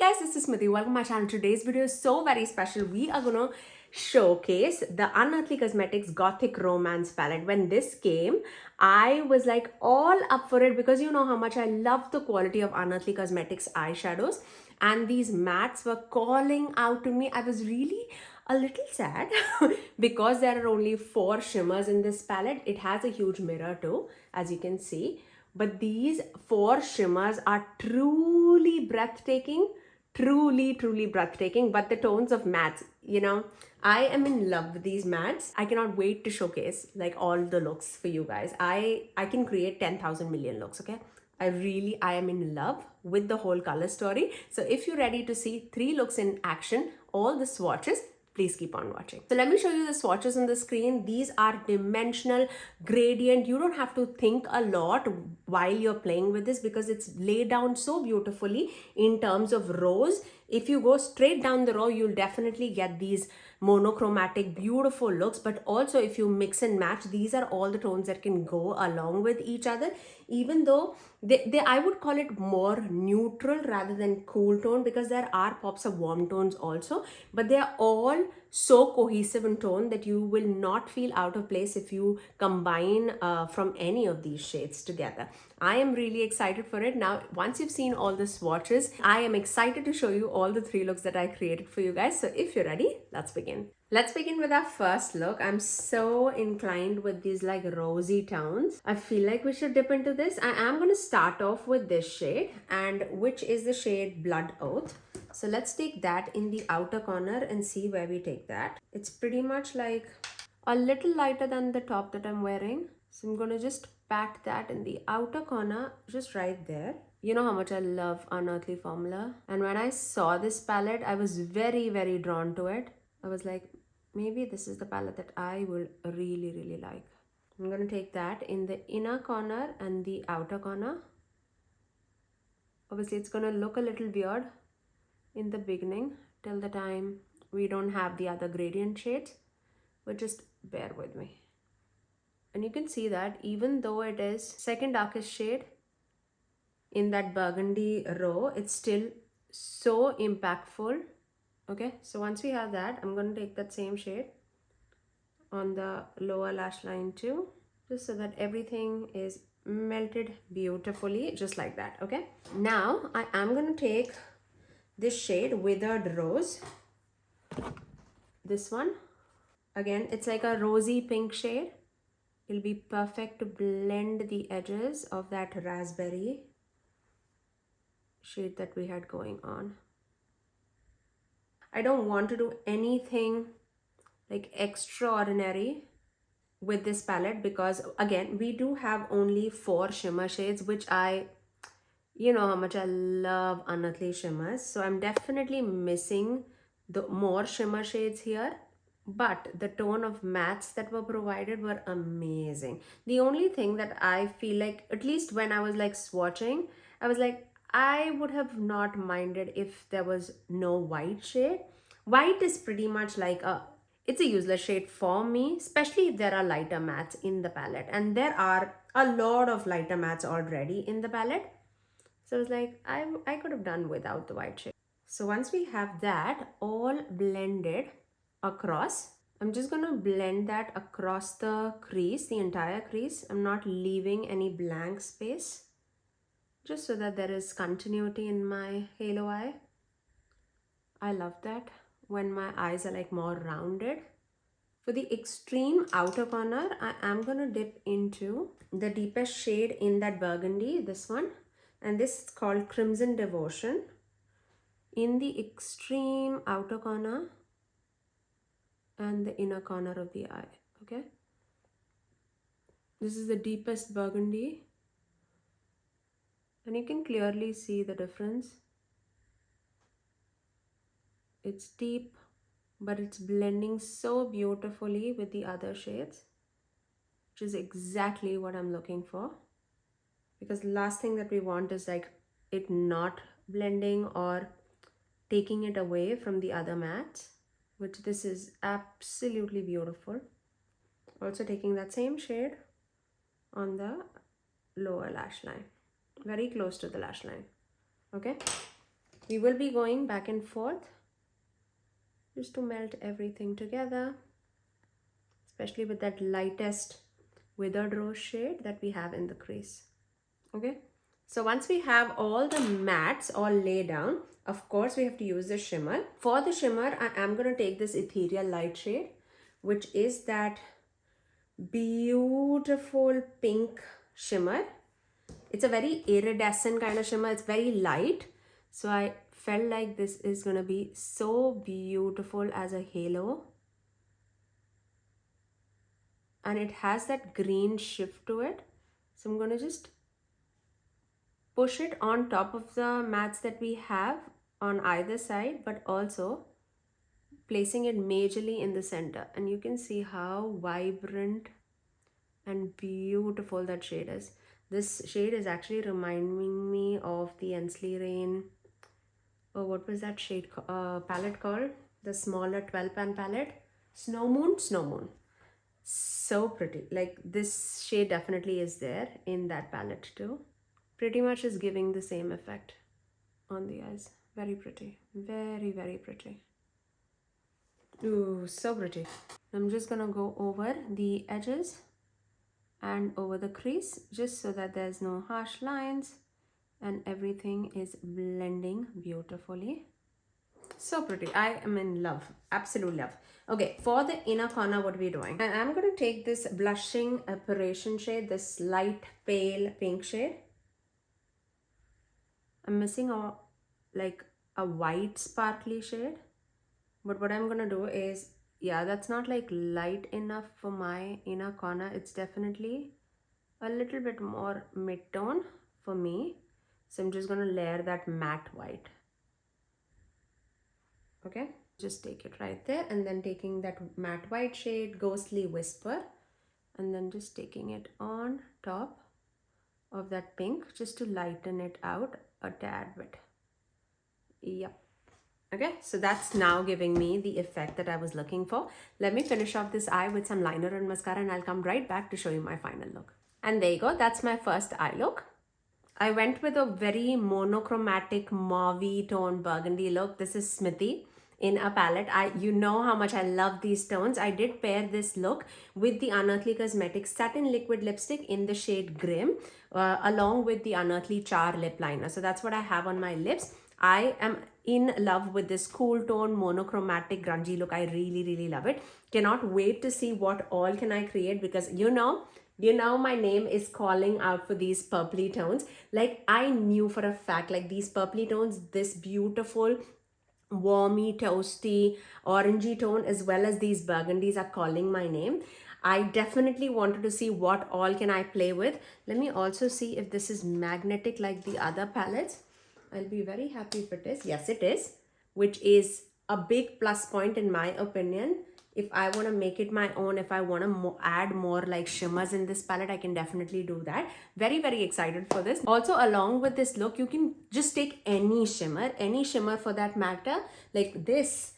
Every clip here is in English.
Guys, this is Smithy. Welcome to my channel. Today's video is so very special. We are gonna showcase the Unearthly Cosmetics Gothic Romance palette. When this came, I was like all up for it because you know how much I love the quality of Unearthly Cosmetics eyeshadows, and these mattes were calling out to me. I was really a little sad because there are only 4 shimmers in this palette. It has a huge mirror too, as you can see. But these 4 shimmers are truly breathtaking, truly breathtaking. But the tones of mattes, you know, I am in love with these mattes. I cannot wait to showcase like all the looks for you guys. I can create 10,000 million looks, okay? I am in love with the whole color story. So if you're ready to see 3 looks in action, all the swatches, please keep on watching. So let me show you the swatches on the screen. These are dimensional, gradient. You don't have to think a lot while you're playing with this because it's laid down so beautifully in terms of rows. If you go straight down the row, you'll definitely get these monochromatic, beautiful looks. But also if you mix and match, these are all the tones that can go along with each other, even though I would call it more neutral rather than cool tone, because there are pops of warm tones also, but they are all so cohesive in tone that you will not feel out of place if you combine from any of these shades together. I am really excited for it. Now, once you've seen all the swatches, I am excited to show you all the 3 looks that I created for you guys. So if you're ready, let's begin. Let's begin with our first look. I'm so inclined with these like rosy tones. I feel like we should dip into this. I am going to start off with this shade, and which is the shade Blood Oath. So let's take that in the outer corner and see where we take that. It's pretty much like a little lighter than the top that I'm wearing. So I'm going to just pat that in the outer corner, just right there. You know how much I love Unearthly formula. And when I saw this palette, I was very drawn to it. I was like, maybe this is the palette that I will really like. I'm going to take that in the inner corner and the outer corner. Obviously, it's going to look a little weird in the beginning till the time we don't have the other gradient shades, but just bear with me. And you can see that even though it is second darkest shade in that burgundy row, it's still so impactful. Okay, so once we have that, I'm going to take that same shade on the lower lash line too, just so that everything is melted beautifully, just like that. Okay, now I am going to take this shade Withered Rose. This one, again, it's like a rosy pink shade. It'll be perfect to blend the edges of that raspberry shade that we had going on. I don't want to do anything like extraordinary with this palette because again, we do have only 4 shimmer shades, which you know how much I love Unearthly shimmers. So I'm definitely missing the more shimmer shades here. But the tone of mattes that were provided were amazing. The only thing that I feel like, at least when I was like swatching, I was like, I would have not minded if there was no white shade. White is pretty much like it's a useless shade for me, especially if there are lighter mattes in the palette. And there are a lot of lighter mattes already in the palette. So I was like, I could have done without the white shade. So once we have that all blended across, I'm just going to blend that across the crease, the entire crease. I'm not leaving any blank space, just so that there is continuity in my halo eye. I love that when my eyes are like more rounded. For the extreme outer corner, I am going to dip into the deepest shade in that burgundy, this one. And this is called Crimson Devotion. In the extreme outer corner and the inner corner of the eye, okay? This is the deepest burgundy. And you can clearly see the difference. It's deep, but it's blending so beautifully with the other shades, which is exactly what I'm looking for. Because the last thing that we want is like it not blending or taking it away from the other mattes, which this is absolutely beautiful. Also taking that same shade on the lower lash line, very close to the lash line. Okay, We will be going back and forth just to melt everything together, especially with that lightest withered rose shade that we have in the crease. Okay, so once we have all the mattes all laid down, of course we have to use the shimmer. For the shimmer, I am going to take this ethereal light shade, which is that beautiful pink shimmer. It's a very iridescent kind of shimmer. It's very light, so I felt like this is going to be so beautiful as a halo, and it has that green shift to it. So I'm going to just push it on top of the mattes that we have on either side, but also placing it majorly in the center, and you can see how vibrant and beautiful that shade is. This shade is actually reminding me of the Ensley Rain, oh, what was that shade palette called? The smaller 12 pan palette, Snow Moon. So pretty. Like, this shade definitely is there in that palette too. Pretty much is giving the same effect on the eyes. Very pretty. Very, very pretty. Ooh, so pretty. I'm just gonna go over the edges and over the crease just so that there's no harsh lines and everything is blending beautifully. So pretty. I am in love. Absolute love. Okay, for the inner corner, what we're doing, I'm going to take this blushing apparition shade, this light pale pink shade. I'm missing a white sparkly shade, but what I'm going to do is, yeah, that's not like light enough for my inner corner. It's definitely a little bit more mid-tone for me. So I'm just going to layer that matte white. Okay, just take it right there, and then taking that matte white shade, Ghostly Whisper, and then just taking it on top of that pink just to lighten it out a tad bit. Yep. Okay, so that's now giving me the effect that I was looking for. Let me finish off this eye with some liner and mascara, and I'll come right back to show you my final look. And there you go, that's my first eye look. I went with a very monochromatic mauve tone burgundy look. This is Smithy in a palette. You know how much I love these tones. I did pair this look with the Unearthly Cosmetics Satin Liquid Lipstick in the shade Grim, along with the Unearthly Char Lip Liner. So that's what I have on my lips. I am in love with this cool tone monochromatic grungy look. I really, really love it. Cannot wait to see what all can I create, because you know my name is calling out for these purpley tones. Like, I knew for a fact, like, these purpley tones, this beautiful warmy, toasty, orangey tone, as well as these burgundies are calling my name. I definitely wanted to see what all can I play with. Let me also see if this is magnetic like the other palettes. I'll be very happy if it is. Yes, it is, which is a big plus point in my opinion. If I want to make it my own, if I want to add more like shimmers in this palette, I can definitely do that. Very, very excited for this. Also, along with this look, you can just take any shimmer for that matter, like this,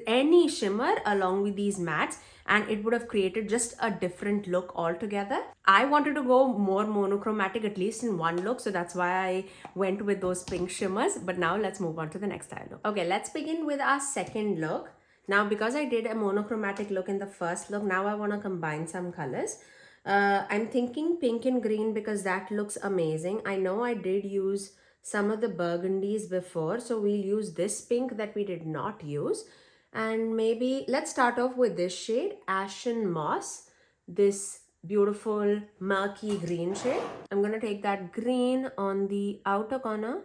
any shimmer along with these mattes, and it would have created just a different look altogether. I wanted to go more monochromatic, at least in one look, so that's why I went with those pink shimmers. But now let's move on to the next style look. Okay, let's begin with our second look. Now, because I did a monochromatic look in the first look, now I want to combine some colors. I'm thinking pink and green because that looks amazing. I know I did use some of the burgundies before, so we'll use this pink that we did not use. And maybe let's start off with this shade, Ashen Moss, this beautiful murky green shade. I'm going to take that green on the outer corner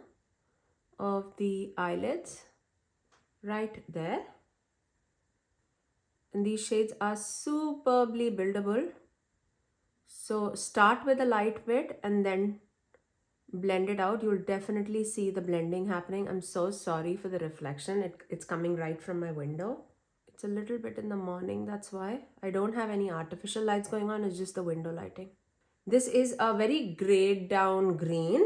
of the eyelids, right there. And these shades are superbly buildable. So start with a light bit and then blend it out. You'll definitely see the blending happening. I'm so sorry for the reflection. It's coming right from my window. It's a little bit in the morning, that's why. I don't have any artificial lights going on. It's just the window lighting. This is a very grayed down green.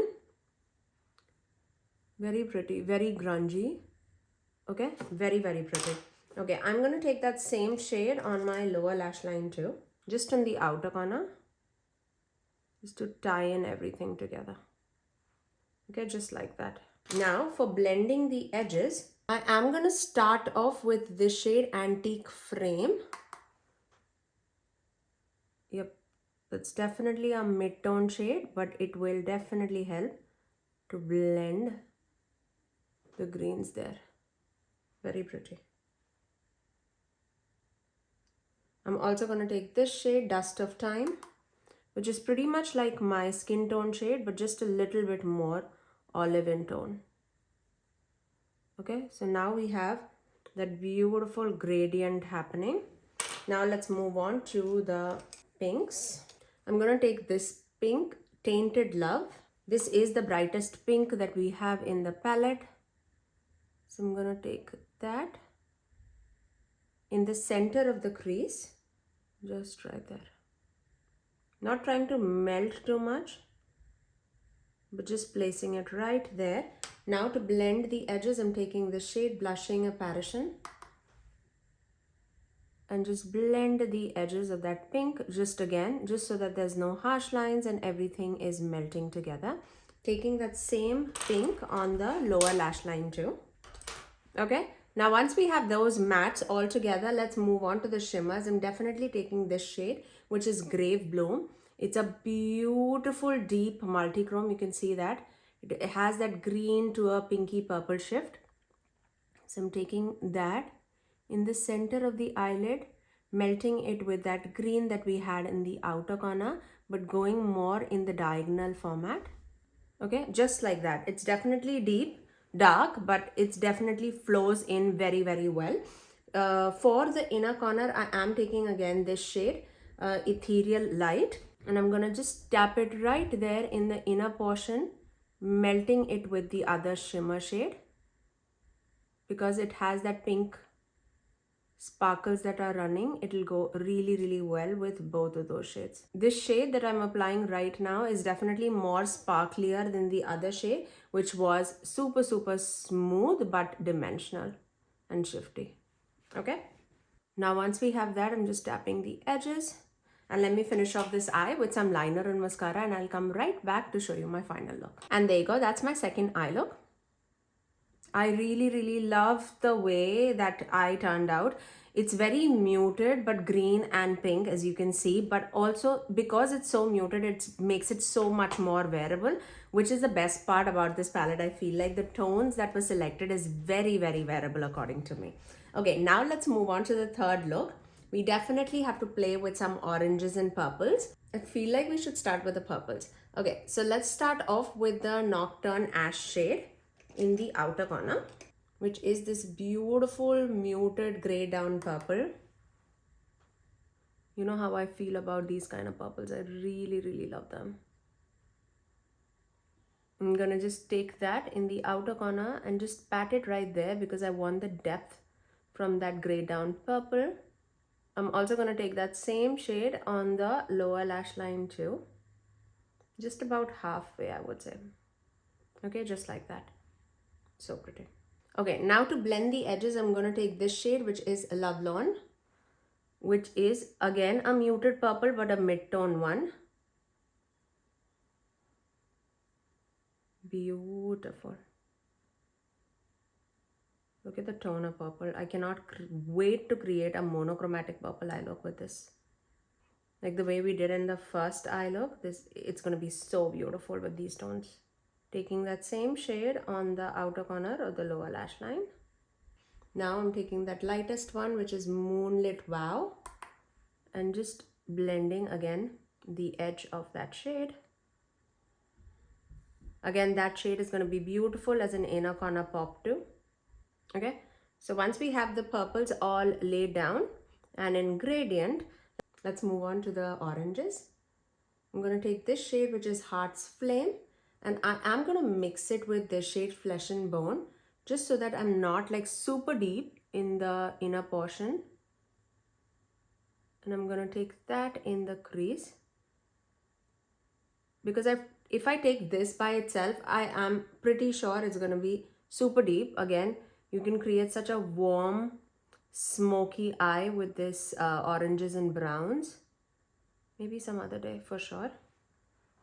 Very pretty, very grungy. Okay, very, very pretty. Okay, I'm going to take that same shade on my lower lash line too, just on the outer corner, just to tie in everything together. Okay, just like that. Now for blending the edges, I am going to start off with this shade Antique Frame. Yep, that's definitely a mid-tone shade, but it will definitely help to blend the greens there. Very pretty. I'm also going to take this shade Dust of Time, which is pretty much like my skin tone shade, but just a little bit more olive in tone. Okay, so now we have that beautiful gradient happening. Now let's move on to the pinks. I'm going to take this pink, Tainted Love. This is the brightest pink that we have in the palette. So I'm going to take that in the center of the crease, just right there. Not trying to melt too much, but just placing it right there. Now to blend the edges, I'm taking the shade Blushing Apparition and just blend the edges of that pink just so that there's no harsh lines and everything is melting together. Taking that same pink on the lower lash line too. Okay, now once we have those mattes all together, let's move on to the shimmers. I'm definitely taking this shade, which is Grave Bloom. It's a beautiful deep multi-chrome. You can see that it has that green to a pinky purple shift. So I'm taking that in the center of the eyelid, melting it with that green that we had in the outer corner, but going more in the diagonal format. Okay, just like that. It's definitely deep, dark, but it's definitely flows in very, very well. For the inner corner, I am taking again this shade, Ethereal Light, and I'm gonna just tap it right there in the inner portion, melting it with the other shimmer shade because it has that pink sparkles that are running. It'll go really, really well with both of those shades. This shade that I'm applying right now is definitely more sparklier than the other shade, which was super, super smooth but dimensional and shifty. Okay, now once we have that, I'm just tapping the edges, and let me finish off this eye with some liner and mascara, and I'll come right back to show you my final look. And there you go, that's my second eye look. I really, really love the way that eye turned out. It's very muted but green and pink, as you can see, but also because it's so muted, it makes it so much more wearable, which is the best part about this palette. I feel like the tones that were selected is very, very wearable according to me. Okay, now let's move on to the third look. We definitely have to play with some oranges and purples. I feel like we should start with the purples. Okay, so let's start off with the Nocturne Ash shade in the outer corner, which is this beautiful muted gray down purple. You know how I feel about these kind of purples. I really, really love them. I'm gonna just take that in the outer corner and just pat it right there because I want the depth from that gray down purple. I'm also gonna take that same shade on the lower lash line too. Just about halfway, I would say. Okay, just like that. So pretty. Okay, now to blend the edges, I'm going to take this shade, which is Lovelorn, which is again a muted purple, but a mid-tone one. Beautiful. Look at the tone of purple. I cannot wait to create a monochromatic purple eye look with this. Like the way we did in the first eye look, it's going to be so beautiful with these tones. Taking that same shade on the outer corner of the lower lash line. Now I'm taking that lightest one, which is Moonlit Wow, and just blending again the edge of that shade. Again, that shade is going to be beautiful as an inner corner pop too. Okay, so once we have the purples all laid down and in gradient, let's move on to the oranges. I'm going to take this shade, which is Heart's Flame, and I am going to mix it with this shade Flesh and Bone, just so that I'm not like super deep in the inner portion. And I'm going to take that in the crease. Because if I take this by itself, I am pretty sure it's going to be super deep. Again, you can create such a warm, smoky eye with this oranges and browns. Maybe some other day for sure.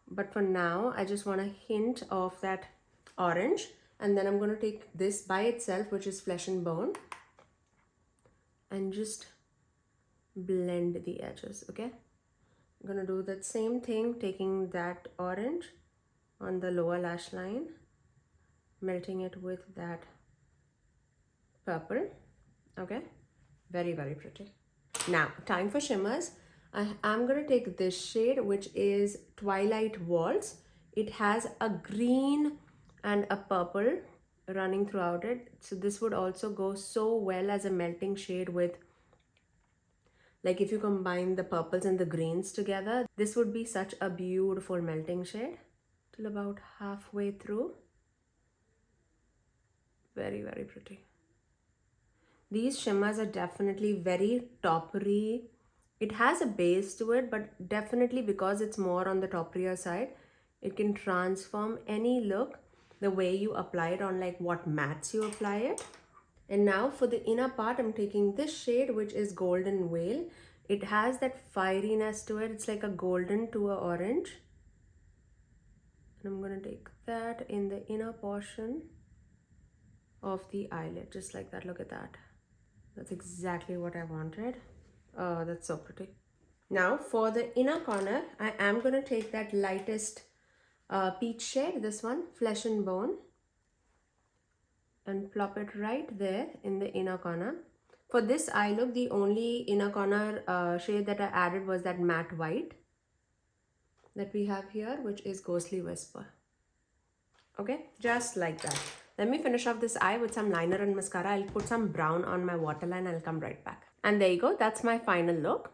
But for now, I just want a hint of that orange And then I'm going to take this by itself, which is Flesh and Bone, and just blend the edges, okay? I'm going to do that same thing, taking that orange on the lower lash line, melting it with that purple, okay? Very, very pretty. Now, time for shimmers. I'm going to take this shade, which is Twilight Waltz. It has a green and a purple running throughout it. So this would also go so well as a melting shade with, like if you combine the purples and the greens together, this would be such a beautiful melting shade. Till about halfway through. Very, very pretty. These shimmers are definitely very toppery. It has a base to it, but definitely because it's more on the topperier side, it can transform any look the way you apply it on, like what mattes you apply it. And now for the inner part, I'm taking this shade, which is Golden Whale. It has that fieriness to it. It's like a golden to a orange. And I'm going to take that in the inner portion of the eyelid, just like that. Look at that. That's exactly what I wanted. Oh, that's so pretty. Now for the inner corner, I am going to take that lightest peach shade, this one, Flesh and Bone, and plop it right there in the inner corner. For this eye look, the only inner corner shade that I added was that matte white that we have here, which is Ghostly Whisper. Okay, just like that. Let me finish off this eye with some liner and mascara. I'll put some brown on my waterline. I'll come right back. And there you go. That's my final look.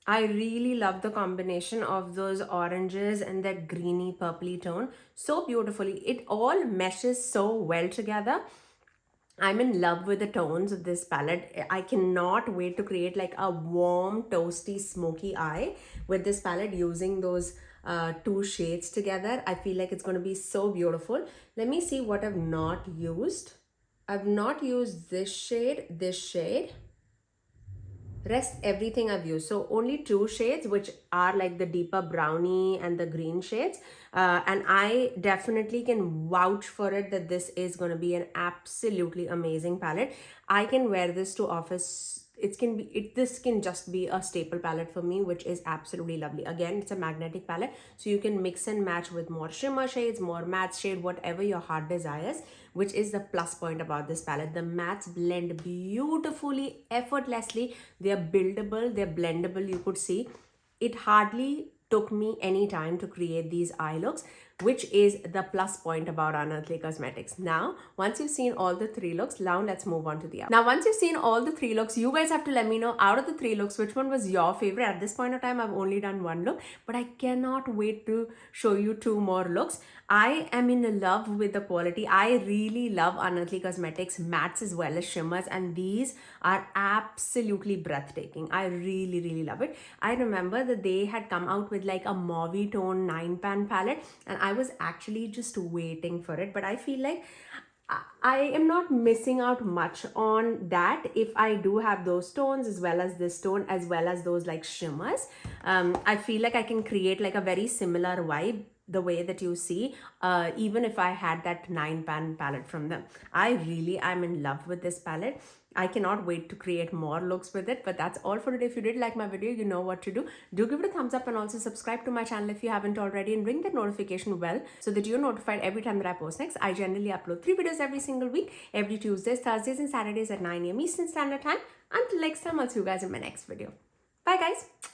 I really love the combination of those oranges and that greeny purpley tone so beautifully. It all meshes so well together. I'm in love with the tones of this palette. I cannot wait to create like a warm, toasty, smoky eye with this palette using those two shades together. I feel like it's going to be so beautiful. Let me see what I've not used. I've not used this shade. Rest everything I've used. So only two shades, which are like the deeper brownie and the green shades. And I definitely can vouch for it that this is going to be an absolutely amazing palette. I can wear this to office. This can just be a staple palette for me, which is absolutely lovely. Again, it's a magnetic palette, so you can mix and match with more shimmer shades, more matte shade, whatever your heart desires, which is the plus point about this palette. The mattes blend beautifully, effortlessly. They're buildable, they're blendable. You could see it hardly took me any time to create these eye looks, which is the plus point about Unearthly Cosmetics. Now, once you've seen all the three looks, now let's move on to the other. Now, once you've seen all the three looks, you guys have to let me know out of the three looks, which one was your favorite. At this point of time, I've only done one look, but I cannot wait to show you two more looks. I am in love with the quality. I really love Unearthly Cosmetics mattes as well as shimmers, and these are absolutely breathtaking. I really, really love it. I remember that they had come out with like a mauve tone 9-pan palette, and I was actually just waiting for it, but I feel like I am not missing out much on that if I do have those tones as well as this tone as well as those like shimmers. I feel like I can create like a very similar vibe the way that you see, even if I had that 9-pan palette from them. I'm in love with this palette. I cannot wait to create more looks with it. But that's all for today. If you did like my video, you know what to do. Do give it a thumbs up and also subscribe to my channel if you haven't already, and ring that notification bell so that you're notified every time that I post next. I generally upload 3 videos every single week, every Tuesdays, Thursdays and Saturdays at 9 AM Eastern Standard Time. Until next time, I'll see you guys in my next video. Bye guys.